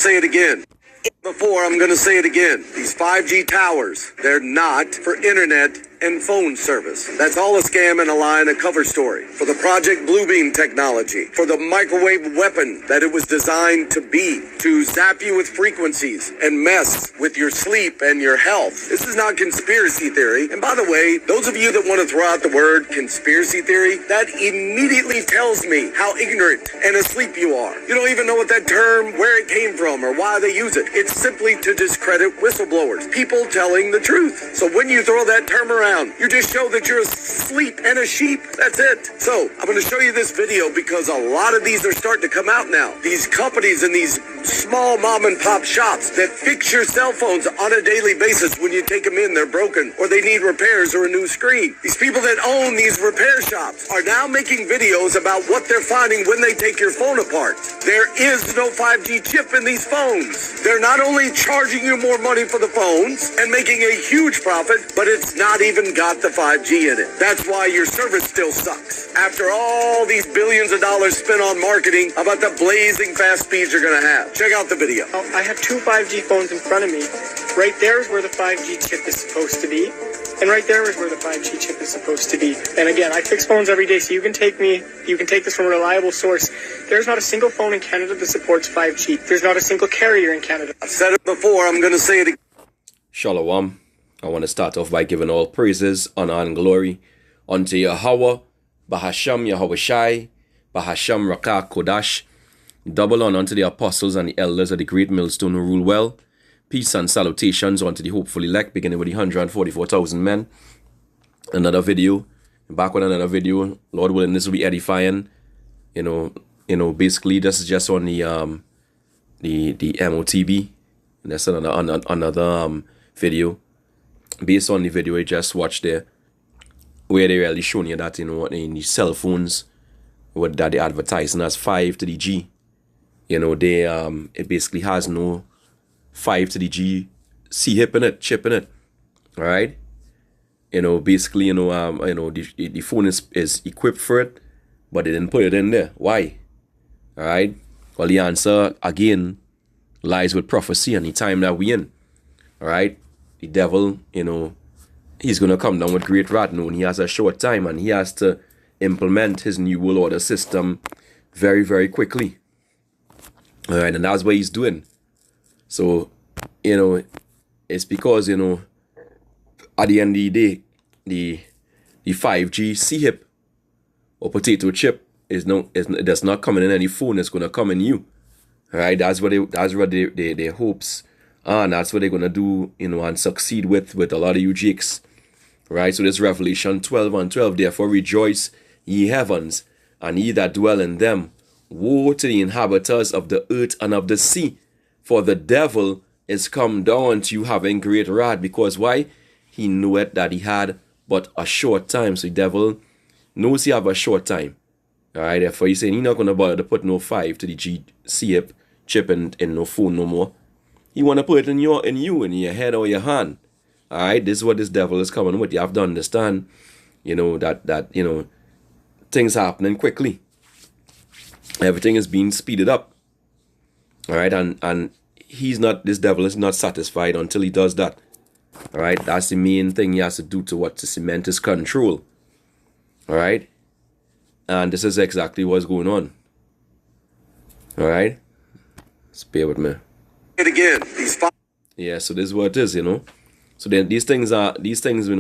say it again. I'm going to say it again. These 5G towers, they're not for internet and phone service. That's all a scam and a lie and a cover story for the Project Bluebeam technology, for the microwave weapon that it was designed to be, to zap you with frequencies and mess with your sleep and your health. This is not conspiracy theory. And by the way, those of you that want to throw out the word conspiracy theory, that immediately tells me how ignorant and asleep you are. You don't even know what that term, where it came from or why they use it. It's simply to discredit whistleblowers, people telling the truth. So when you throw that term around, you just show that you're asleep and a sheep. That's it. So I'm going to show you this video because a lot of these are starting to come out now. These companies and these small mom and pop shops that fix your cell phones on a daily basis. When you take them in, they're broken or they need repairs or a new screen. These people that own these repair shops are now making videos about what they're finding when they take your phone apart. There is no 5G chip in these phones. They're not only charging you more money for the phones and making a huge profit, but it's not even got the 5G in it. That's why your service still sucks. After all these billions of dollars spent on marketing about the blazing fast speeds you're going to have. Check out the video. I have two 5G phones in front of me. Right there is where the 5G chip is supposed to be. And right there is where the 5G chip is supposed to be. And again, I fix phones every day, so you can take this from a reliable source. There's not a single phone in Canada that supports 5G. There's not a single carrier in Canada. I've said it before, I'm going to say it again. Shalom. I want to start off by giving all praises, honor, and glory unto Yahweh, Bahasham Yahweh Shai, Bahasham Rakah Kodash. Double honor unto the apostles and the elders of the great millstone who rule well. Peace and salutations unto the hopeful elect, beginning with the 144,000 men. Another video, back with another video. Lord willing, this will be edifying. You know, basically this is just on the MOTB. And that's another video. Based on the video I just watched there, where they really showing you that, in the cell phones, what that they advertising as 5 to the G. They it basically has no 5 to the G chip in it. All right. Basically, the phone is equipped for it, but they didn't put it in there. Why? All right. Well, the answer again lies with prophecy and the time that we in. All right. The devil, he's going to come down with great wrath and he has a short time and he has to implement his new world order system very, very quickly. All right, and that's what he's doing. So, it's because, at the end of the day, the 5G C-hip or potato chip that's not coming in any phone. It's going to come in you. All right, that's what their hopes. And that's what they're going to do, and succeed with a lot of you jakes. Right? So this Revelation 12:12, therefore rejoice, ye heavens, and ye that dwell in them. Woe to the inhabitants of the earth and of the sea, for the devil is come down to you having great wrath. Because why? He knoweth that he had but a short time. So the devil knows he have a short time. All right, therefore he's saying he's not going to bother to put no 5 to the G chip in no phone no more. You want to put it in your head or your hand. All right, this is what this devil is coming with. You have to understand, that things happening quickly. Everything is being speeded up. All right, and this devil is not satisfied until he does that. All right, that's the main thing he has to do to cement his control. All right, and this is exactly what's going on. All right, just bear with me. It again. Yeah, so this is what it is, So then these things,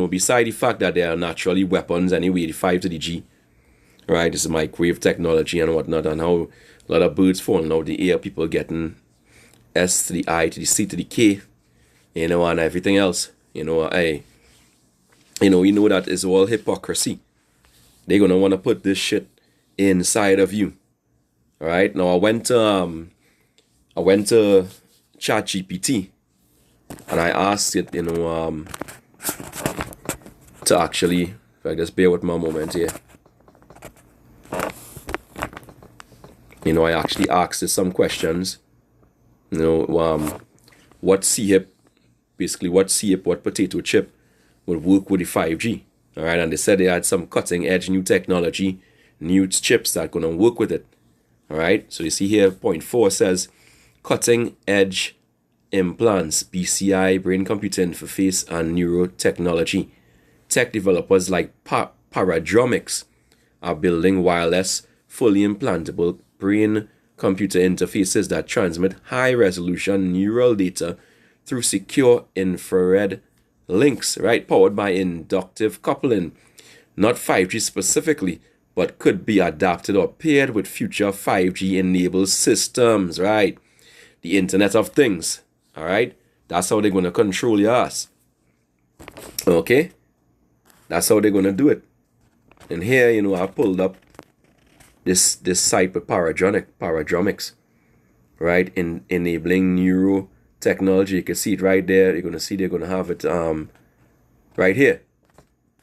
beside the fact that they are naturally weapons anyway, the 5 to the G, right? This is microwave technology and whatnot, and how a lot of birds falling out the air, people getting S to the I to the C to the K, and everything else. We know that it's all hypocrisy. They're gonna want to put this shit inside of you. All right. Now I went to CH1P and I asked it, to actually, if I just bear with me a moment here. I actually asked it some questions. What C-hip, basically what C-hip, what potato chip would work with the 5G. All right, and they said they had some cutting edge new technology, new chips that are going to work with it. All right, so you see here, point 4 says, cutting edge implants, BCI, brain computer interface, and neurotechnology. Tech developers like Paradromics are building wireless, fully implantable brain computer interfaces that transmit high resolution neural data through secure infrared links, right? Powered by inductive coupling. Not 5G specifically, but could be adapted or paired with future 5G enabled systems, right? The Internet of Things, all right? That's how they're going to control your ass. Okay? That's how they're going to do it. And here, you know, I pulled up this site with Paradromics, right? In enabling neurotechnology. You can see it right there. You're going to see they're going to have it right here.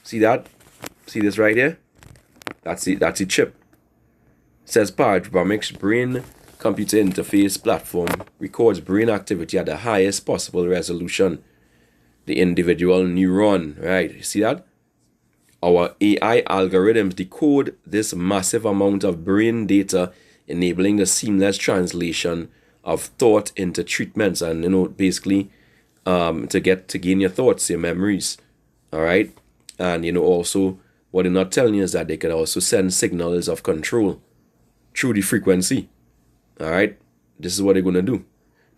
See that? See this right here? That's the chip. It says Paradromics brain computer interface platform records brain activity at the highest possible resolution. The individual neuron, right? You see that? Our AI algorithms decode this massive amount of brain data, enabling the seamless translation of thought into treatments, and, you know, basically to gain your thoughts, your memories. All right? And, you know, also what they're not telling you is that they can also send signals of control through the frequency. All right? This is what they're going to do.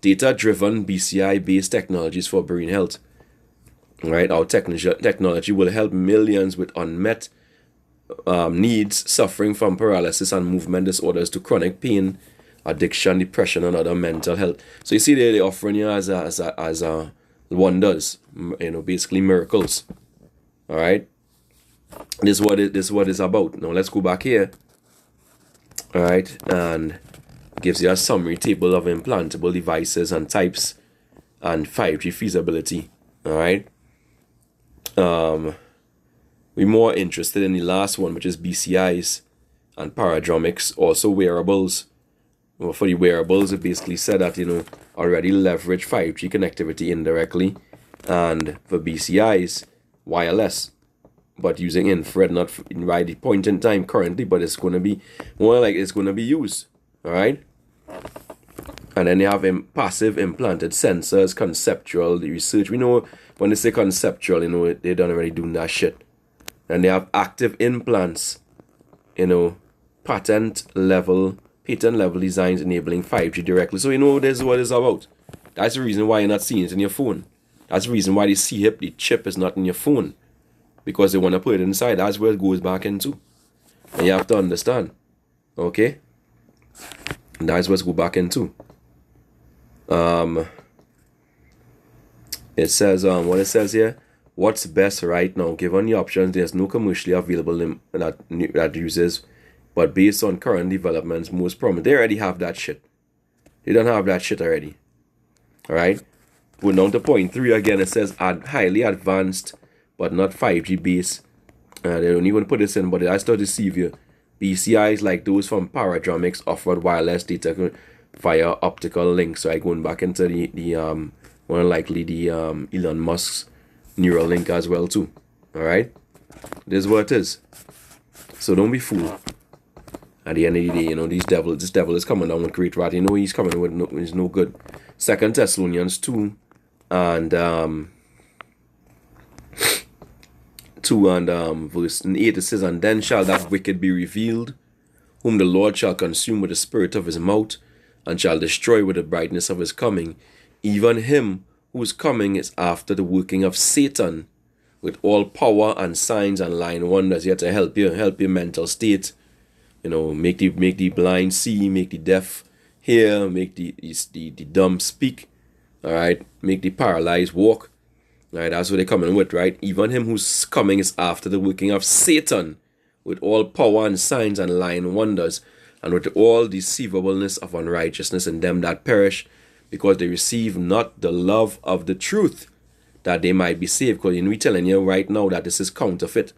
Data-driven BCI-based technologies for brain health. All right? Our technology will help millions with unmet needs suffering from paralysis and movement disorders to chronic pain, addiction, depression, and other mental health. So you see, they're offering you as wonders, you know, basically miracles. All right? This is what it's about. Now let's go back here. All right, and gives you a summary table of implantable devices and types and 5G feasibility. All right. We're more interested in the last one, which is BCIs and Paradromics, also wearables. Well, for the wearables, it basically said that, you know, already leverage 5G connectivity indirectly, and for BCIs, wireless, but using infrared, not right the point in time currently, but it's going to be more like it's going to be used. All right. And then you have passive implanted sensors, conceptual research. We know when they say conceptual, you know, they don't already doing that shit. And they have active implants, you know, patent level designs enabling 5G directly. So, you know, this is what it's about. That's the reason why you're not seeing it in your phone. That's the reason why the chip is not in your phone. Because they want to put it inside. That's where it goes back into. And you have to understand. Okay? And that's what it goes back into. It says, what it says here, what's best right now? Given the options, there's no commercially available that uses, but based on current developments, most prominent. They already have that shit. They don't have that shit already. Alright? Going down to point 3 again, it says highly advanced but not 5G based. They don't even put this in, but I still deceive you. BCIs like those from Paradromics offered wireless data via optical links. Right, going back into the more than likely the Elon Musk's neural link as well too. All right, this is what it is. So don't be fooled. At the end of the day, you know, this devil is coming down with great wrath. You know he's coming with is no good. 2 Thessalonians 2 and 2 and verse 8, it says, and then shall that wicked be revealed, whom the Lord shall consume with the spirit of his mouth, and shall destroy with the brightness of his coming, even him whose coming is after the working of Satan, with all power and signs and lying wonders, here to help your mental state, you know, make the blind see, make the deaf hear, make the dumb speak, all right, make the paralyzed walk. Right, that's what they're coming with, right? Even him whose coming is after the working of Satan, with all power and signs and lying wonders, and with all deceivableness of unrighteousness in them that perish, because they receive not the love of the truth, that they might be saved. Because we're telling you right now that this is counterfeit.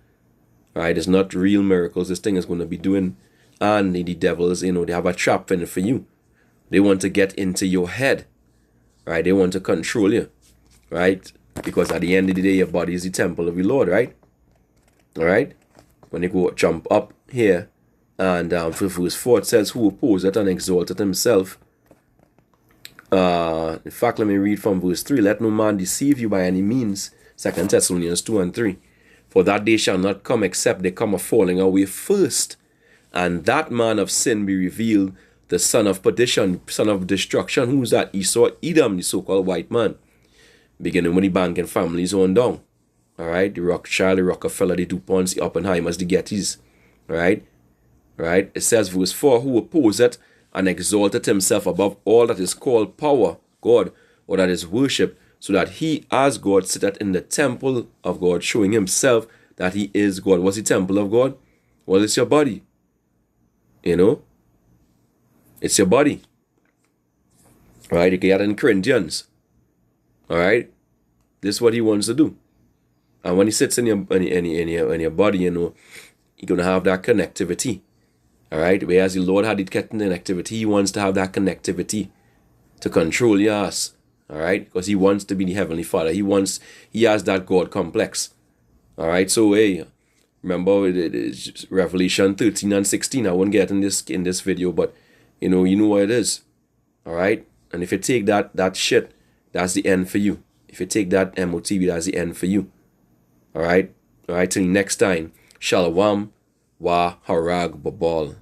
Right? It's not real miracles this thing is going to be doing. And the devils, you know, they have a trap in it for you. They want to get into your head. Right? They want to control you. Right? Because at the end of the day, your body is the temple of the Lord, right? All right? When you go jump up here, and for verse 4, it says, who opposeth and exalteth himself In fact, let me read from verse 3. Let no man deceive you by any means. 2 Thessalonians 2 and 3. For that day shall not come except they come a falling away first, and that man of sin be revealed, the son of perdition, son of destruction. Who's that? Esau, Edom, the so-called white man. Beginning with the banking families on down. Alright, the Rothschild, the Rockefeller, the DuPonts, the Oppenheimers, the Gettys. Right? Right? It says, verse 4, who opposeth and exalted himself above all that is called power, God, or that is worship, so that he, as God, sitteth in the temple of God, showing himself that he is God. What's the temple of God? Well, it's your body. You know? It's your body. Alright, you get it in Corinthians. Alright? This is what he wants to do. And when he sits in your body, you know, you're going to have that connectivity. Alright? Whereas the Lord had it connectivity, he wants to have that connectivity to control your ass. Alright? Because he wants to be the Heavenly Father. He has that God complex. Alright? So, hey, remember Revelation 13 and 16. I won't get in this video, but you know what it is. Alright? And if you take that shit, that's the end for you. If you take that MOTB, that's the end for you. Alright? Alright, till next time. Shalom wa harag babal.